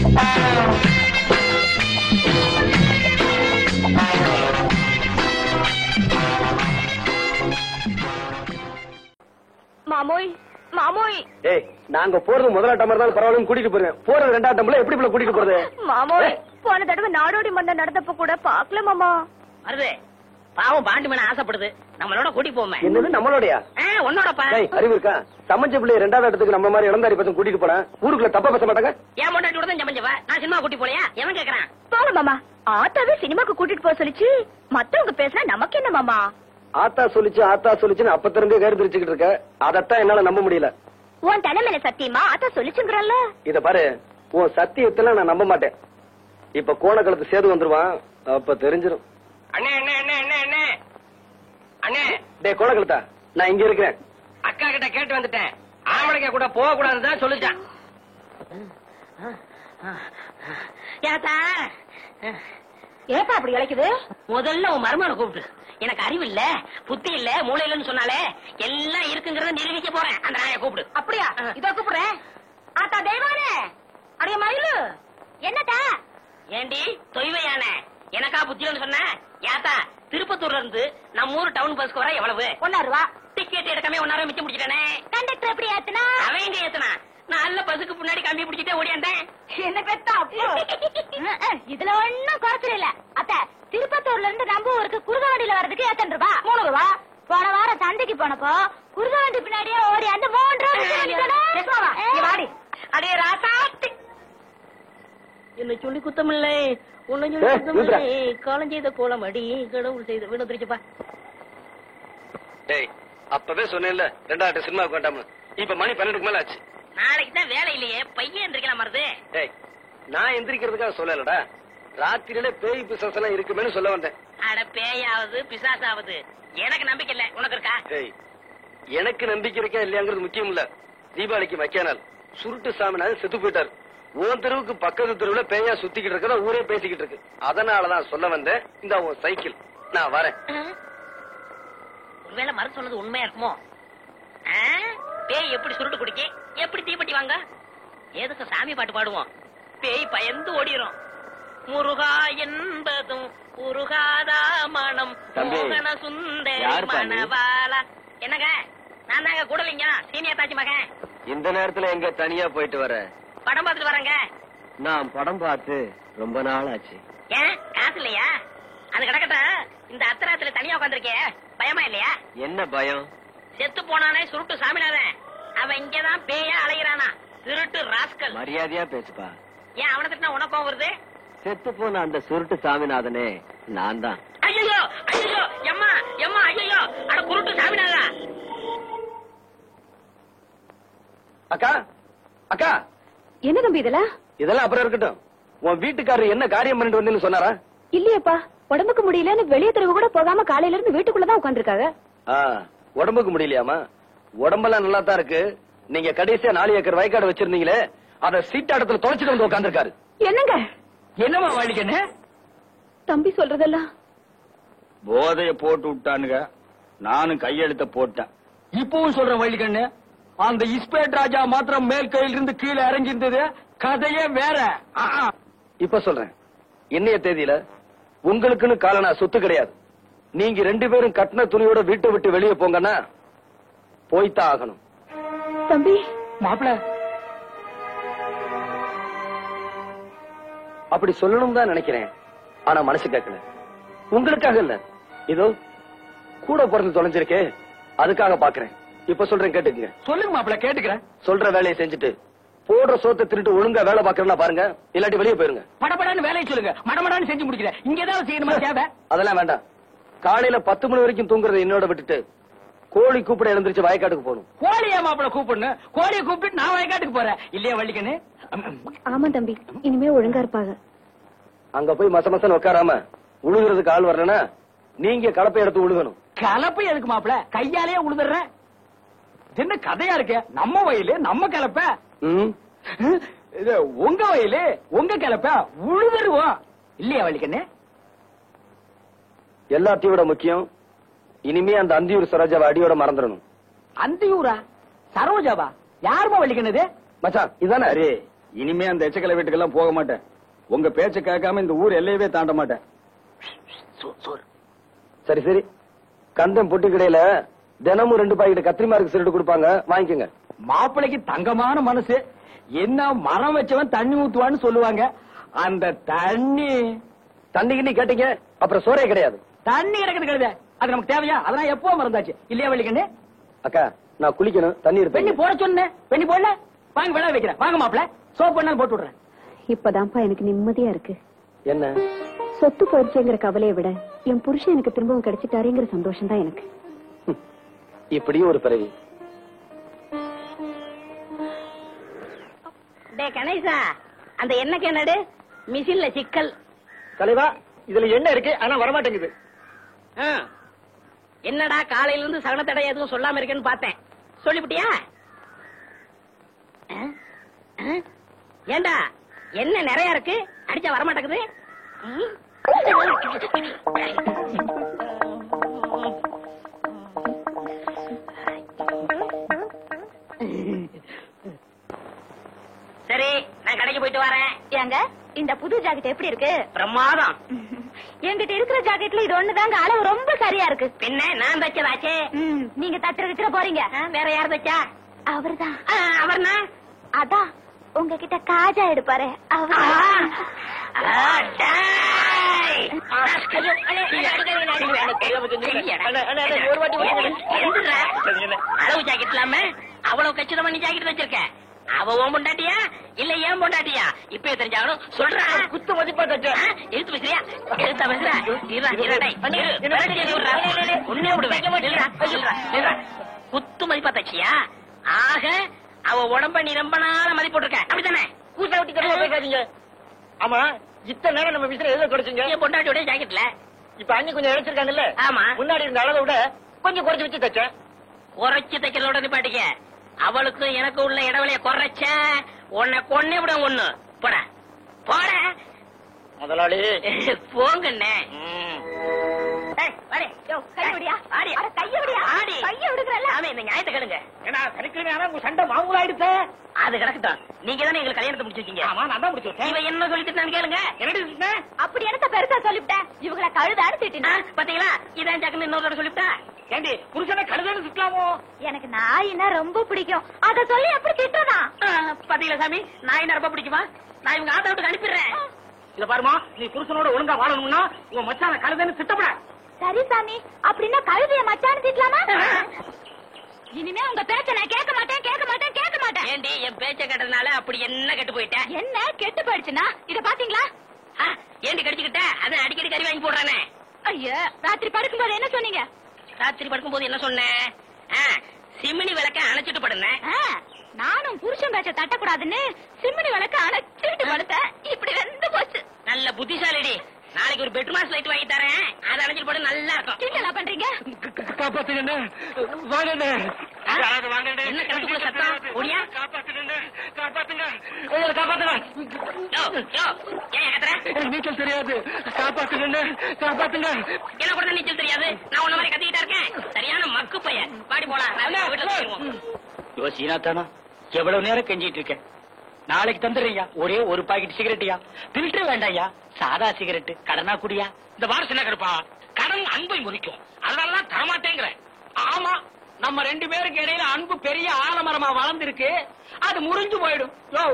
மாமோய் மாமோய், ஏய் நாங்க போறது முதலாட்ட மாதிரி தான் பரவாயில்ல, கூட்டிட்டு போறேன். போறது ரெண்டாம் டம்ல எப்படி கூட்டிட்டு போறது? மாமோய் போன தடவை நாடோடி மன்ன நடந்தப்ப கூட பாக்கல மாமா. வருது பாவம் பாண்டி மேல ஆசைப்படுது, நம்மளோட கூட்டி போமே. என்னது நம்மளோடயா? உன்னோடப்பா. அறிவு இருக்கா? சமைச்ச பிள்ளை ரெண்டாவது இடத்துக்கு நம்ம மாதிரி இளந்தாரி பசங்க கூட்டிட்டு போறேன். ஊருக்குள்ள தப்பா பேச மாட்டாங்க. ஏன் முன்னாடி கூட தான் சமைச்சவ, நான் சினிமா கூட்டி போலையா? எவன் கேக்குறான்? போங்க மாமா, ஆத்தாவே சினிமாக்கு கூட்டிட்டு போக சொல்லிச்சு. மத்தவங்க பேசுனா நமக்கு என்ன மாமா? ஆத்தா சொல்லிச்சுன்னு அப்ப திரும்ப கயிறு பிரிச்சுக்கிட்டு இருக்க. அதத்தான் என்னால நம்ப முடியல. உன் தலைமையில சத்தியமா ஆத்தா சொல்லிச்சுங்கறல்ல. இத பாரு, உன் சத்தியத்துல நான் நம்ப மாட்டேன். இப்ப கோணக்களத்து சேது வந்துருவான், அப்ப தெரிஞ்சிடும். அண்ணே அண்ணே அண்ணே அண்ணே அண்ணே அண்ணே. டே கோணக்களத்தா, நான் இங்க இருக்கிறேன். அக்கா கிட்ட கேட்டு வந்துட்டேன், ஆம்பளைங்க கூட போக கூடாதுதான் சொல்லிட்டான். ஏப்பா அப்படி இழைக்குது? முதல்ல உன் மருமகனை கூப்பிட்டு. எனக்கு அறிவு இல்ல, புத்தி இல்ல, மூளை இல்லன்னு சொன்னாலே எல்லாம் இருக்குங்கறத நிரூபிக்க போறேன். அந்த நாயை கூப்பிடு. அப்படியா? இதோ கூப்பிடுறேன். ஆத்தா தெய்வானே, அடைய மயிலு என்னடா? ஏண்டி தொய்வையான எனக்கா புத்தியோன்னு சொன்ன? யாத்தா திருப்பத்தூர்ல இருந்து நம்ம ஊர் டவுன் பஸ்க்கு வர எவ்வளவு? 1 ரூபா. டிக்கெட் எடுக்காம 1 மிச்சம் பிடிச்சிட்டானே. கண்டக்டர் எப்படி ஏத்துனா? அவன் எங்க ஏத்துனா? நல்ல பஸ்ஸுக்கு பின்னாடி கம்பி பிடிச்சிட்டே ஓடியாந்தேன். என்ன பெத்தா அப்போ? இதுல ஒண்ணும் குறைச்சல் இல்ல அத்த. திருப்பத்தூர்ல இருந்து நம்ம ஊருக்கு குறுக வண்டியில வர்றதுக்கு 8 ரூபா. 3 ரூபா. போன வாரம் சந்தைக்கு போனப்போ குறுக வண்டி பின்னாடியே ஓடி அந்த 3 ரூபா. வாடி அடே ராசாத்தி. என்ன சொல்லி குத்தமில்லை, உன்னை சொல்லி குத்தமில்லை. காலம் செய்த கோலம் அடி, கடவுள் செய்த வீடு திருச்சுப்பா. டேய் அப்பவே சொன்னேன்ல ரெண்டாவது சினிமாவுக்கு வேண்டாம். இப்ப மணி 12க்கு மேல ஆச்சு. நாளைக்கு தான் வேலை இல்லையே, பையன் எந்திரிக்கலாம் மருது. டேய் நான் எந்திரிக்கிறதுக்காக சொல்லலடா, ராத்திரியில பேய் பிசாசு எல்லாம் இருக்குமேனு சொல்ல வந்தேன். அட பேயாவது பிசாசாவது எனக்கு நம்பிக்கை இல்ல, உனக்கு இருக்கா? டேய் எனக்கு நம்பிக்கை இருக்கா இல்லையாங்கிறது முக்கியம் இல்ல. தீபாவளிக்கு மக்கியானால் சுருட்டு சாமினாலும் செத்து போயிட்டாரு. உன் தெருவுக்கு பக்கத்து தெருவுல பேயா சுத்திக்கிட்டு இருக்கிற ஊரே பேசிக்கிட்டு இருக்கு. அதனாலதான் சொல்ல வந்தேன். இந்த உன் சைக்கிள், நான் வரேன். ஒருவேளை மறு சொன்னது உண்மையா இருக்குமோ? பேய் எப்படி சுருட்டு குடிக்க, எப்படி தீப்பெட்டி வாங்க? எதுக்கு சாமி பாட்டு பாடுவோம்? பேய் பயந்து ஓடிரும். முருகா என்பதும் உருகாதா மனம் மோகன சுந்தரி மணவாளா. என்னங்க, நான் தாங்க கூடலிங்க சீனியர் தாச்சி மகன். இந்த நேரத்துல எங்க தனியா போயிட்டு வர? படம் பார்த்துட்டு வரேங்க. நான் படம் பார்த்து ரொம்ப நாள் ஆச்சு. ஏன் காசு இல்லையா? அது கிடக்கட்டும், இந்த அத்தராத்துல தனியா உட்காந்துருக்கே, பயமா இல்லையா? என்ன பயம்? செத்து போனானே சுருட்டு சாமிநாதன், அவன் இங்கதான் பேயா அலைகிறானா, திருட்டு ராஸ்கல். மரியாதையா பேசுப்பா. ஏன் அவனை திட்டினா உனக்கும் வருது? செத்து போன அந்த சுருட்டு சாமிநாதனே நான் தான். ஐயோ ஐயோ எம்மா எம்மா ஐயோ, அட குருட்டு சாமிநாதா. அக்கா அக்கா. என்ன தம்பி இதெல்லாம் அப்புறம் இருக்கட்டும். உன் வீட்டுக்காரர் என்ன காரியம் பண்ணிட்டு வந்தேன்னு சொன்னாரா? இல்லையப்பா, உடம்புக்கு முடியலன்னு வெளியே தெருவு கூட போகாம காலையில இருந்து வீட்டுக்குள்ளதான் உட்காந்துருக்காங்க. உடம்புக்கு முடியலையாமா? உடம்பெல்லாம் நல்லா தான் இருக்கு. நீங்க கடைசியா 4 ஏக்கர் வயக்காடு வச்சிருந்தீங்களே, அத சீட்டாடத்துல தொலைச்சிட்டு வந்து உட்காந்துருக்காரு. என்னங்க? என்னமா வழிக்கண்ணு தம்பி சொல்றதெல்லாம்? போதைய போட்டு விட்டானுங்க, நானும் கையெழுத்த போட்டேன். இப்பவும் சொல்றேன் வழிக்கண்ணு, அந்த இஸ்பேட் ராஜா மாத்திரம் மேல் கையில இருந்து கீழே இறங்கியிருந்தது, கதையே வேற. இப்ப சொல்றேன், இன்னைய தேதியில உங்களுக்குன்னு காலனா சொத்து கிடையாது. நீங்க 2 பேரும் கட்டின துணியோட வீட்டை விட்டு வெளியே போங்கன்னா போய்தான் ஆகணும். தம்பி மாப்பிள்ள அப்படி சொல்லணும் தான் நினைக்கிறேன், ஆனா மனசு கேட்கல. உங்களுக்காக இல்ல, இதோ கூட பிறந்து தொலைஞ்சிருக்கே அதுக்காக பாக்குறேன். இப்ப சொல்றேன் கேட்டுக்குங்க. சொல்லுங்க மாப்பிள்ள, கேட்டுக்கிறேன். சொல்ற வேலையை செஞ்சுட்டு போடுற சோத்தை திருட்டு ஒழுங்கா வேலை பாக்குறா பாருங்க, இல்லாட்டி வெளியே போயிருங்க. படபடான்னு வேலையை சொல்லுங்க, மடமடான்னு செஞ்சு முடிக்கிறேன். இங்க ஏதாவது செய்யணுமா தேவை? அதெல்லாம் வேண்டாம். காலையில 10 மணி வரைக்கும் தூங்குறத என்னோட விட்டுட்டு கோழி கூப்பிட எழுந்திருச்சு வயக்காட்டுக்கு போகணும். கோழியா மாப்பிள்ள கூப்பிடணும்? கோழியை கூப்பிட்டு நான் வயக்காட்டுக்கு போறேன் இல்லையா வள்ளிக்கண்ணு? ஆமா தம்பி, இனிமே ஒழுங்கா இருப்பாங்க. அங்க போய் மசமசன்னு உட்காராம உழுகுறதுக்கு ஆள் வரலன்னா நீங்க கலப்பை எடுத்து உழுகணும். கலப்பை எதுக்கு மாப்பிள்ள, கையாலேயே உழுதுறேன். என்ன கதையா இருக்கு? நம்ம வயலு நம்ம கலப்பை, இது உங்க வயலு உங்க கலப்பை, உழுதுருவோம் இல்லையா வள்ளிக்கண்ணு? எல்லாத்தையும் விட முக்கியம், இனிமே அந்த அந்தியூர் சரோஜாவை அடியோட மறந்துடணும். அந்தியூரா? சரோஜாவா? யாருமா வள்ளிக்கண்ணது? மச்சான் இதானே? அரே இனிமே அந்த எச்சக்கலை வீட்டுக்கெல்லாம் போக மாட்டேன். உங்க பேச்ச கேட்காம இந்த ஊர் எல்லையவே தாண்ட மாட்டேன். சரி சரி, கந்தம் பொட்டி கடையில தினமும் 2 பாக்கெட் கத்திரிமாருக்கு சிரட்டு கொடுப்பாங்க, வாங்கிக்கோங்க. மாப்பிளைக்கு தங்கமான மனசு. என்ன மரம் வச்சவன் தண்ணி ஊத்துவான்னு சொல்லுவாங்க. அந்த தண்ணி கேட்டீங்க, அப்புறம் சோறே கிடையாது. தண்ணி கிடக்குது கழுத, அது நமக்கு தேவையா? அதெல்லாம் எப்போ மறந்தாச்சு இல்லையா வள்ளிக்கண்ணு? அக்கா, நான் குளிக்கணும், தண்ணி பெண்ணி எடுத்து போட சொன்னேன். பெண்ணி போடல, வாங்க விழா வைக்கிறேன். வாங்க மாப்பிள, சோப் பண்ணாலும் போட்டு விடுறேன். இப்பதான்ப்பா எனக்கு நிம்மதியா இருக்கு. என்ன சொத்து போயிடுச்சுங்கிற கவலையை விட என் புருஷன் எனக்கு திரும்பவும் கிடைச்சிட்டாருங்கிற சந்தோஷம் தான் எனக்கு. இப்படியும் ஒரு பிறவி. டே கணேசா, அந்த எண்ணெய் என்னடு மிஷின்ல சிக்கல். தலைவா, இதுல என்ன இருக்கு, ஆனா வரமாட்டேங்குது. என்னடா காலையில இருந்து சகனத்தடை எதுவும் சொல்லாம இருக்கேன்னு பார்த்தேன். சொல்லிவிட்டியா? ஏண்டா என்ன நிறைய இருக்கு, அடிச்சா வரமாட்டேங்குது. சரி, நான் கடைக்கு போயிட்டு வரேன். ஏங்க, இந்த புது ஜாக்கெட் எப்படி இருக்கு? பிரமாதம். என்கிட்ட இருக்கிற ஜாக்கெட்ல இது ஒண்ணுதாங்க அளவு ரொம்ப சரியா இருக்கு. பின்ன நான் தச்சதாச்சே. நீங்க தச்சுற போறீங்க. வேற யார் தச்சா? அவர்தான். அவர்னா? அதான் உங்ககிட்ட காஜா எடுப்பாரு அவர். அளவு ஜாக்கெட் இல்லாம அவ்வளவு கச்சிதமா நீ ஜாக்கெட் வச்சிருக்க. அவ உன் பொண்டாட்டியா இல்ல ஏன் பொண்டாட்டியா? இப்ப தெரிஞ்சாலும் சொல்றா. குத்து மதிப்பா தச்ச. எழுத்து பேசுறியா? எழுத்தா பேசுறா? ஒன்னே விடுவேன். குத்து மதிப்பா தச்சியா? ஆக அவ உடம்ப நீ ரொம்ப நாள மதிப்பு போட்டிருக்க, அப்படித்தானே? கூட்ட விட்டு கருவா பேசாதீங்க. ஆமா, இத்தனை நேரம் நம்ம விசிற எதுல குறைச்சிங்க? என் பொண்டாட்டியோட ஜாக்கெட்ல. இப்ப அண்ணி கொஞ்சம் இழைச்சிருக்காங்கல்ல? ஆமா. முன்னாடி இருந்த அளவை விட கொஞ்சம் குறைச்சு வச்சு தச்சேன். குறைச்சு தைக்கிறதோட நிப்பாட்டிக்க. அவளுக்கும் எனக்கு உள்ள இடவெளிய குறைச்ச உன்னை கொன்னே விட ஒண்ணு. போட போட முதலாளி. போங்கண்ணே. இந்த ஞாயிற்று கேளுங்க. ஏன்னா சனிக்கிழமை ஆனா உங்க சண்டை மாமூலாயிடுச்சு. அது கிடக்கட்டும். நீங்க தானே எங்களுக்கு கல்யாணத்தை முடிச்சிருக்கீங்க. ஆமா, நான் தான் முடிச்சு வச்சேன். இவ என்ன சொல்லிட்டு கேளுங்க. என்னடி அப்படி என்ன பெருசா சொல்லிவிட்டேன். இவங்களை கழுதான்னு திட்டினா பாத்தீங்களா? இதான் ஜாக்குன்னு இன்னொரு சொல்லிவிட்டா. ஏண்டி புருஷனை கழுதான்னு திட்டலாமோ? எனக்கு நாயினா ரொம்ப பிடிக்கும். அத சொல்லி எப்படி திட்டுறதா? பாத்தீங்களா சாமி, நாய் ரொம்ப பிடிக்குமா? நான் இவங்க ஆத்த விட்டு அனுப்பிடுறேன். இத பாருமா, நீ புருஷனோட ஒழுங்கா வாழணும்னா உங்க மச்சான கழுதான்னு திட்டப்பட. சரி சாமி, அப்படின்னா கழுதைய மச்சான்னு திட்டலாமா? இனிமே உங்க பேச்ச நான் கேட்க மாட்டேன், கேட்க மாட்டேன், கேட்க மாட்டேன். ஏண்டி என் பேச்ச கேட்டதுனால அப்படி என்ன கெட்டு போயிட்டேன்? என்ன கெட்டு போயிடுச்சுன்னா இத பாத்தீங்களா? ஏண்டி கடிச்சுக்கிட்ட? அதான் அடிக்கடி கறி வாங்கி போடுறானே. ஐயோ, ராத்திரி படுக்கும்போது என்ன சொன்னீங்க? ராத்திரி படுக்கும்போது என்ன சொன்னேன்? சிமினி விளக்க அணைச்சிட்டு படுனேன். நானும் புருஷன் பேச்ச தட்டக்கூடாதுன்னு சிமினி விளக்க அணைச்சிட்டு படுத்தேன். இப்படி வெந்து போச்சு. நல்ல புத்திசாலிடி. நாளைக்கு ஒரு பெட்ரூம் லைட் வாங்கி தரேன், அதை அணைச்சிட்டு போட நல்லா இருக்கும். என்ன பண்றீங்க? காப்பாத்துங்க, என்ன கணக்குள்ள சத்தம்? ஓடியா? காப்பாத்துங்க. நீச்சல் தெரியாது, காப்பாத்துங்க. என்ன கூட நீச்சல் தெரியாது? நான் உன்ன மாதிரி கத்திக்கிட்டா இருக்கேன். சரியான மக்கு பையன். பாடி போலாம், வீட்டுல போயிருவோம். யோசினா தானா எவ்வளவு நேரம் கெஞ்சிட்டு இருக்கேன். நாளைக்கு தந்துடுறீங்க. ஒரே ஒரு பாக்கெட் சிகரெட்டியா? பில்டர் வேண்டாயா, சாதா சிகரெட். கடனா குடியா? இந்த வாரசு என்ன கருப்பா, கடன் அன்பை முறிக்கும், அதனாலதான் தரமாட்டேங்கிறேன். ஆமா, நம்ம 2 பேருக்கு இடையில அன்பு பெரிய ஆலமரமா வளர்ந்துருக்கு. அது முறிஞ்சு போயிடும். யோ,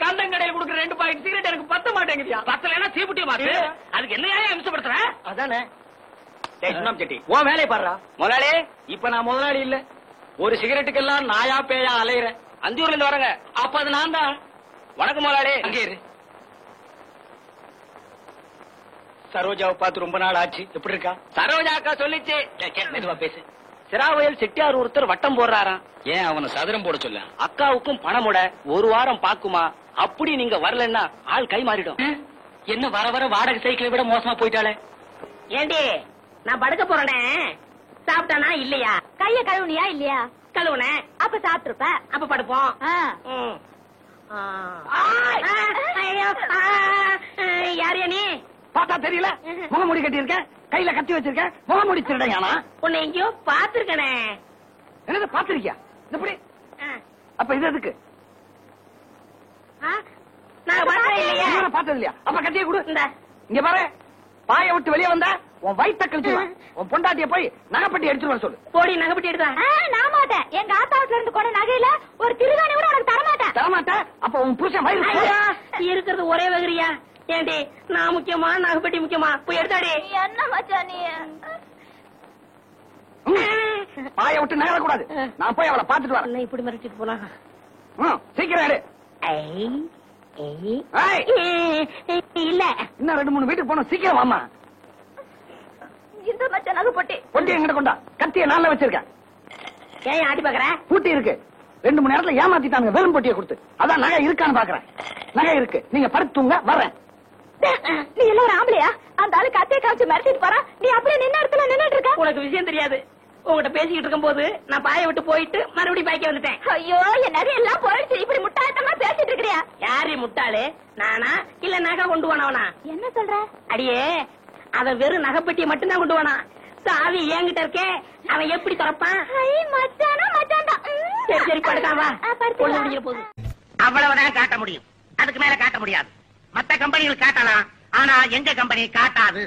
கந்தங்கடையில் கொடுக்குற 2 பாக்கெட் சிகரெட் எனக்கு பத்த மாட்டேங்குதியா? பத்தலைன்னா தீப்புட்டி மாத்து. அதுக்கு என்ன அம்சப்படுத்துற? அதானே. சுண்ணாம்பு செட்டி, உன் வேலையை பாடுறா. முதலாளி, இப்ப நான் முதலாளி இல்ல. ஒரு சிகரெட்டுக்கெல்லாம் நாயா பேயா அலையிறேன். அந்தியூர்ல இருந்து வரங்க. அப்ப அது நான் தான். வணக்கம் முதலாளி. அங்கே இரு. சரோஜாவை பார்த்து ரொம்ப நாள் ஆச்சு. எப்படி இருக்கா? சரோஜா அக்கா சொல்லிச்சு. மெதுவா பேசு. சிராவயல் செட்டியார் ஒருத்தர் வட்டம் போடுறாராம். ஏன் அவனை சதுரம் போட சொல்ல? அக்காவுக்கும் பணமுட 1 வாரம் பாக்குமா. அப்படி நீங்க வரலன்னா ஆள் கை மாறிடும். என்ன வர வர வாடகை சைக்கிளை விட மோசமா போயிட்டாளே. ஏண்டி, நான் படுக்க போறேனே, சாப்பிட்டானா இல்லையா? கைய கழுவுனியா இல்லையா? கழுவுனே. அப்ப சாப்பிட்டுருப்ப. அப்ப படுப்போம். யாரு நீ? பார்த்தா தெரியல. முகமூடி கட்டி இருக்க, கையில கத்தி வச்சிருக்க. முகமூடி திருடையானா? உன்னை எங்கேயோ பாத்துருக்கனே. என்னது பாத்திருக்கியா? இப்படி அப்ப இது எதுக்கு? கூட பார்த்தது இல்லையா? அப்ப கத்தியை கொடு. இந்த இங்க பாரு, பாய விட்டு வெளியே வந்தா உன் வயிற்ற கழிச்சுடுவேன். உன் பொண்டாட்டிய போய் நகைப்பட்டி எடுத்துட்டு வர சொல்லு. போடி நகைப்பட்டி எடுத்தா. நான் மாட்டேன். எங்க ஆத்தாவுல இருந்து கொண்ட நகையில ஒரு திருகாணி கூட உனக்கு தரமாட்டேன். தரமாட்டேன்? அப்ப உன் புருஷன் வயிறு இருக்கிறது ஒரே வகரியா? ஏண்டி நான் முக்கியமா நகைப்பட்டி முக்கியமா? போய் எடுத்தாடி. என்ன மச்சான் நீ? பாய விட்டு நகர கூடாது. நான் போய் அவளை பாத்துட்டு வரேன். இப்படி மிரட்டிட்டு போலாம். சீக்கிரம் எடு. இல்ல இன்னும் 2-3 வீட்டுக்கு போனோம். சீக்கிரம் வாமா. இந்த மச்சான் நகை பொட்டி பொட்டி எங்கிட்ட கொண்டா. கத்திய நான்ல வச்சிருக்கேன். ஏன் ஆட்டி பாக்குற? பூட்டி இருக்கு. 2 மணி நேரத்துல ஏமாத்திட்டாங்க வெறும் பொட்டியை கொடுத்து. அதான் நகை இருக்கான்னு பாக்குறேன். நகை இருக்கு. நீங்க படுத்துங்க, வர்றேன். நீ எல்லாம் ஒரு ஆம்பளையா? அந்த ஆளு கத்தியை காமிச்சு மிரட்டிட்டு போறான். நீ அப்படியே நின்ன இடத்துல நின்னுட்டு இருக்க. உனக்கு விஷயம் தெரியாது. உங்ககிட்ட பேசிக்கிட்டு இருக்கும் போது நான் பாய விட்டு போயிட்டு மறுபடியும் பாய்க்க வந்துட்டேன். ஐயோ, என் நகை எல்லாம் போயிடுச்சு. இப்படி முட்டாள்தனமா பேசிட்டு இருக்கிறியா? யாரு முட்டாளு? நானா இல்ல நகை கொண்டு போனவனா? என்ன சொல்ற? அடியே, அவன் வெறும் நகைப்பட்டியை மட்டும்தான் கொண்டு போனான். சாவி என்கிட்ட இருக்கே, அவன் எப்படி திறப்பான்? மச்சானா மச்சான்தான். சரி சரி படுக்காவா. படுத்து முடிய போகுது. அவ்வளவுதான் காட்ட முடியும். அதுக்கு மேல காட்ட முடியாது. மத்த கம்பெனிகள் காட்டலாம், ஆனா எங்க கம்பெனி காட்டாது.